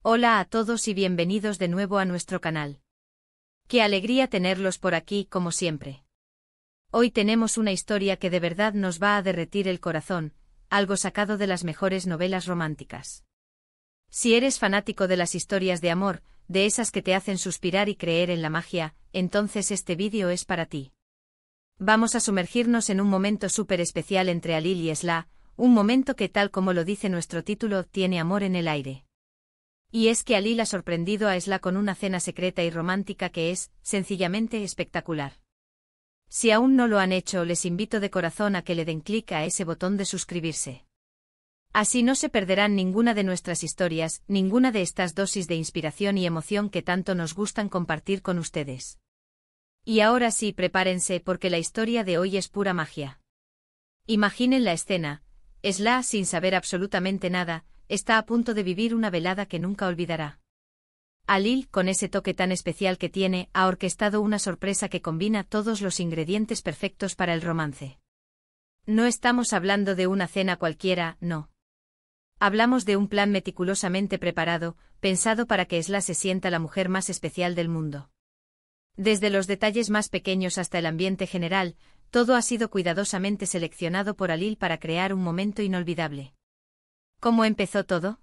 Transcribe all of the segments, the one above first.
Hola a todos y bienvenidos de nuevo a nuestro canal. Qué alegría tenerlos por aquí como siempre. Hoy tenemos una historia que de verdad nos va a derretir el corazón, algo sacado de las mejores novelas románticas. Si eres fanático de las historias de amor, de esas que te hacen suspirar y creer en la magia, entonces este vídeo es para ti. Vamos a sumergirnos en un momento súper especial entre Alil y Esla, un momento que, tal como lo dice nuestro título, tiene amor en el aire. Y es que Alil ha sorprendido a Esla con una cena secreta y romántica que es, sencillamente, espectacular. Si aún no lo han hecho, les invito de corazón a que le den clic a ese botón de suscribirse. Así no se perderán ninguna de nuestras historias, ninguna de estas dosis de inspiración y emoción que tanto nos gustan compartir con ustedes. Y ahora sí, prepárense porque la historia de hoy es pura magia. Imaginen la escena. Esla, sin saber absolutamente nada, está a punto de vivir una velada que nunca olvidará. Alil, con ese toque tan especial que tiene, ha orquestado una sorpresa que combina todos los ingredientes perfectos para el romance. No estamos hablando de una cena cualquiera, no. Hablamos de un plan meticulosamente preparado, pensado para que Esla se sienta la mujer más especial del mundo. Desde los detalles más pequeños hasta el ambiente general, todo ha sido cuidadosamente seleccionado por Alil para crear un momento inolvidable. ¿Cómo empezó todo?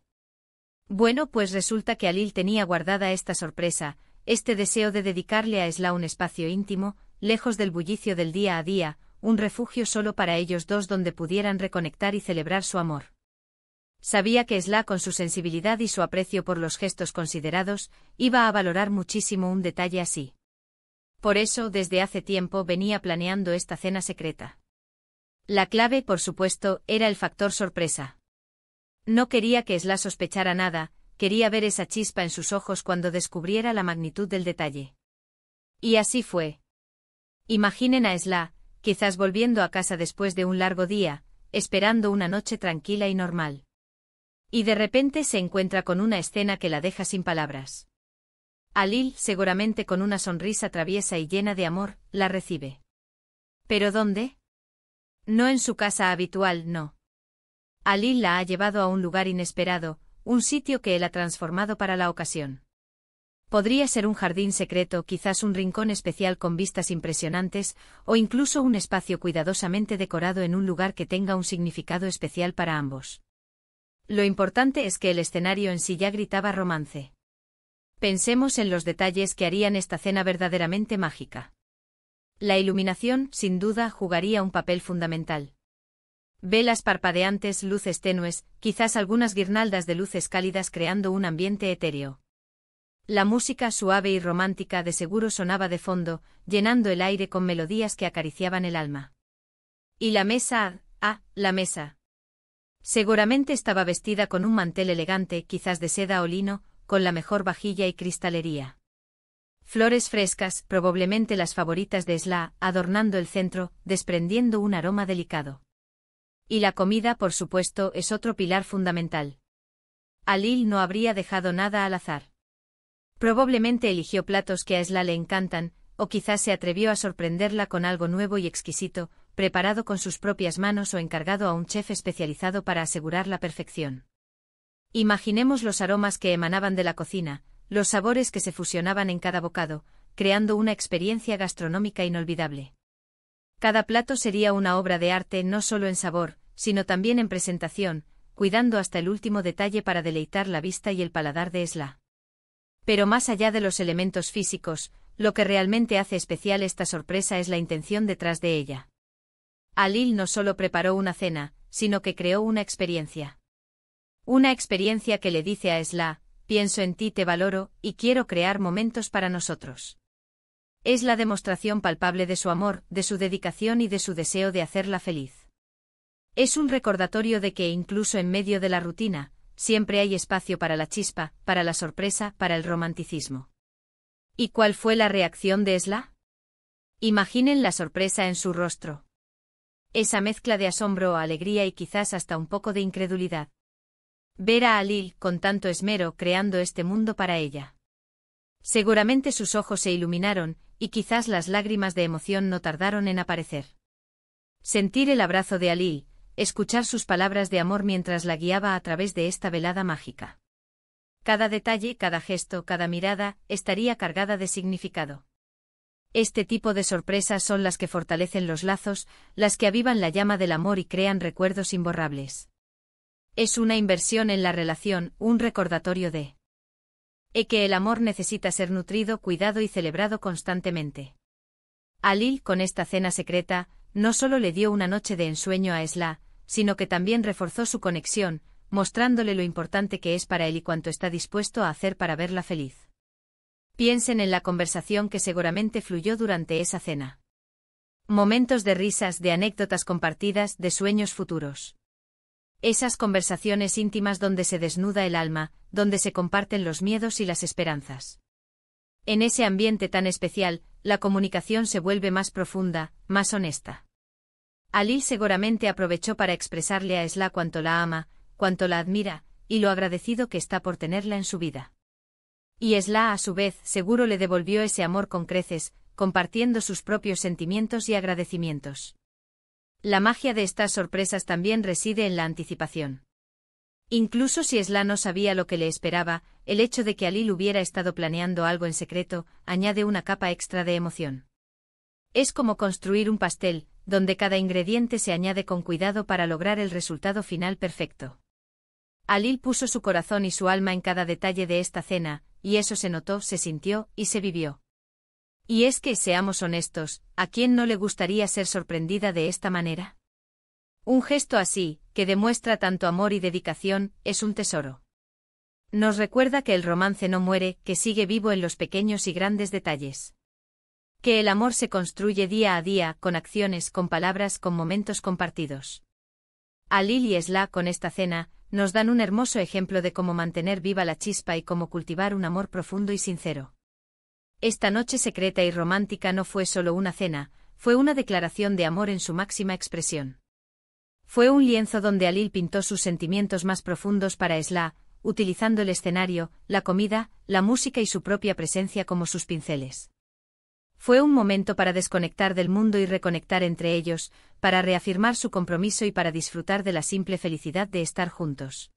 Bueno, pues resulta que Alil tenía guardada esta sorpresa, este deseo de dedicarle a Esla un espacio íntimo, lejos del bullicio del día a día, un refugio solo para ellos dos donde pudieran reconectar y celebrar su amor. Sabía que Esla, con su sensibilidad y su aprecio por los gestos considerados, iba a valorar muchísimo un detalle así. Por eso, desde hace tiempo venía planeando esta cena secreta. La clave, por supuesto, era el factor sorpresa. No quería que Esla sospechara nada, quería ver esa chispa en sus ojos cuando descubriera la magnitud del detalle. Y así fue. Imaginen a Esla, quizás volviendo a casa después de un largo día, esperando una noche tranquila y normal. Y de repente se encuentra con una escena que la deja sin palabras. Alil, seguramente con una sonrisa traviesa y llena de amor, la recibe. ¿Pero dónde? No en su casa habitual, no. Alil la ha llevado a un lugar inesperado, un sitio que él ha transformado para la ocasión. Podría ser un jardín secreto, quizás un rincón especial con vistas impresionantes, o incluso un espacio cuidadosamente decorado en un lugar que tenga un significado especial para ambos. Lo importante es que el escenario en sí ya gritaba romance. Pensemos en los detalles que harían esta cena verdaderamente mágica. La iluminación, sin duda, jugaría un papel fundamental. Velas parpadeantes, luces tenues, quizás algunas guirnaldas de luces cálidas creando un ambiente etéreo. La música suave y romántica de seguro sonaba de fondo, llenando el aire con melodías que acariciaban el alma. Y la mesa, la mesa. Seguramente estaba vestida con un mantel elegante, quizás de seda o lino, con la mejor vajilla y cristalería. Flores frescas, probablemente las favoritas de Esla, adornando el centro, desprendiendo un aroma delicado. Y la comida, por supuesto, es otro pilar fundamental. Alil no habría dejado nada al azar. Probablemente eligió platos que a Esla le encantan, o quizás se atrevió a sorprenderla con algo nuevo y exquisito, preparado con sus propias manos o encargado a un chef especializado para asegurar la perfección. Imaginemos los aromas que emanaban de la cocina, los sabores que se fusionaban en cada bocado, creando una experiencia gastronómica inolvidable. Cada plato sería una obra de arte no solo en sabor, sino también en presentación, cuidando hasta el último detalle para deleitar la vista y el paladar de Esla. Pero más allá de los elementos físicos, lo que realmente hace especial esta sorpresa es la intención detrás de ella. Alil no solo preparó una cena, sino que creó una experiencia. Una experiencia que le dice a Esla: pienso en ti, te valoro, y quiero crear momentos para nosotros. Es la demostración palpable de su amor, de su dedicación y de su deseo de hacerla feliz. Es un recordatorio de que incluso en medio de la rutina, siempre hay espacio para la chispa, para la sorpresa, para el romanticismo. ¿Y cuál fue la reacción de Esla? Imaginen la sorpresa en su rostro. Esa mezcla de asombro, alegría y quizás hasta un poco de incredulidad. Ver a Alil, con tanto esmero, creando este mundo para ella. Seguramente sus ojos se iluminaron, y quizás las lágrimas de emoción no tardaron en aparecer. Sentir el abrazo de Alil, escuchar sus palabras de amor mientras la guiaba a través de esta velada mágica. Cada detalle, cada gesto, cada mirada, estaría cargada de significado. Este tipo de sorpresas son las que fortalecen los lazos, las que avivan la llama del amor y crean recuerdos imborrables. Es una inversión en la relación, un recordatorio de que el amor necesita ser nutrido, cuidado y celebrado constantemente. Alil, con esta cena secreta, no solo le dio una noche de ensueño a Esla, sino que también reforzó su conexión, mostrándole lo importante que es para él y cuánto está dispuesto a hacer para verla feliz. Piensen en la conversación que seguramente fluyó durante esa cena. Momentos de risas, de anécdotas compartidas, de sueños futuros. Esas conversaciones íntimas donde se desnuda el alma, donde se comparten los miedos y las esperanzas. En ese ambiente tan especial, la comunicación se vuelve más profunda, más honesta. Alil seguramente aprovechó para expresarle a Esla cuánto la ama, cuánto la admira, y lo agradecido que está por tenerla en su vida. Y Esla, a su vez, seguro le devolvió ese amor con creces, compartiendo sus propios sentimientos y agradecimientos. La magia de estas sorpresas también reside en la anticipación. Incluso si Esla no sabía lo que le esperaba, el hecho de que Alil hubiera estado planeando algo en secreto, añade una capa extra de emoción. Es como construir un pastel, donde cada ingrediente se añade con cuidado para lograr el resultado final perfecto. Alil puso su corazón y su alma en cada detalle de esta cena, y eso se notó, se sintió y se vivió. Y es que, seamos honestos, ¿a quién no le gustaría ser sorprendida de esta manera? Un gesto así, que demuestra tanto amor y dedicación, es un tesoro. Nos recuerda que el romance no muere, que sigue vivo en los pequeños y grandes detalles. Que el amor se construye día a día, con acciones, con palabras, con momentos compartidos. Alil y Esla, con esta cena, nos dan un hermoso ejemplo de cómo mantener viva la chispa y cómo cultivar un amor profundo y sincero. Esta noche secreta y romántica no fue solo una cena, fue una declaración de amor en su máxima expresión. Fue un lienzo donde Alil pintó sus sentimientos más profundos para Esla, utilizando el escenario, la comida, la música y su propia presencia como sus pinceles. Fue un momento para desconectar del mundo y reconectar entre ellos, para reafirmar su compromiso y para disfrutar de la simple felicidad de estar juntos.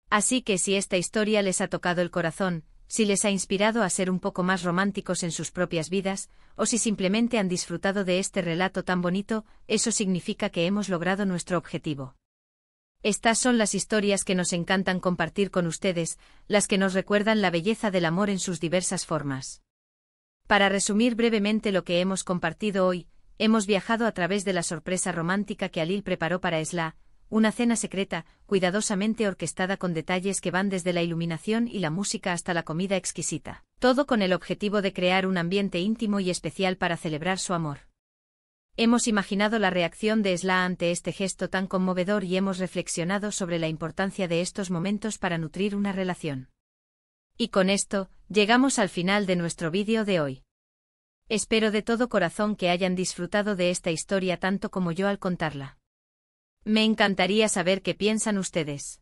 Así que si esta historia les ha tocado el corazón, si les ha inspirado a ser un poco más románticos en sus propias vidas, o si simplemente han disfrutado de este relato tan bonito, eso significa que hemos logrado nuestro objetivo. Estas son las historias que nos encantan compartir con ustedes, las que nos recuerdan la belleza del amor en sus diversas formas. Para resumir brevemente lo que hemos compartido hoy, hemos viajado a través de la sorpresa romántica que Alil preparó para Esla, una cena secreta, cuidadosamente orquestada con detalles que van desde la iluminación y la música hasta la comida exquisita, todo con el objetivo de crear un ambiente íntimo y especial para celebrar su amor. Hemos imaginado la reacción de Esla ante este gesto tan conmovedor y hemos reflexionado sobre la importancia de estos momentos para nutrir una relación. Y con esto, llegamos al final de nuestro vídeo de hoy. Espero de todo corazón que hayan disfrutado de esta historia tanto como yo al contarla. Me encantaría saber qué piensan ustedes.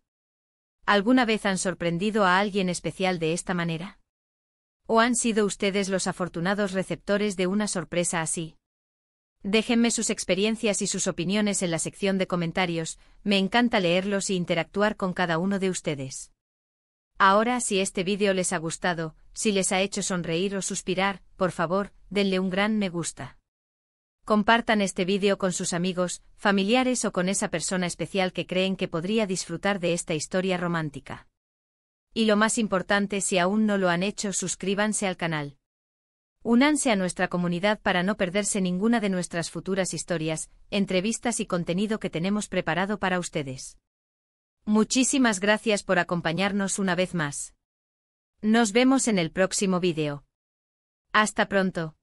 ¿Alguna vez han sorprendido a alguien especial de esta manera? ¿O han sido ustedes los afortunados receptores de una sorpresa así? Déjenme sus experiencias y sus opiniones en la sección de comentarios, me encanta leerlos y interactuar con cada uno de ustedes. Ahora, si este vídeo les ha gustado, si les ha hecho sonreír o suspirar, por favor, denle un gran me gusta. Compartan este vídeo con sus amigos, familiares o con esa persona especial que creen que podría disfrutar de esta historia romántica. Y lo más importante, si aún no lo han hecho, suscríbanse al canal. Únanse a nuestra comunidad para no perderse ninguna de nuestras futuras historias, entrevistas y contenido que tenemos preparado para ustedes. Muchísimas gracias por acompañarnos una vez más. Nos vemos en el próximo vídeo. Hasta pronto.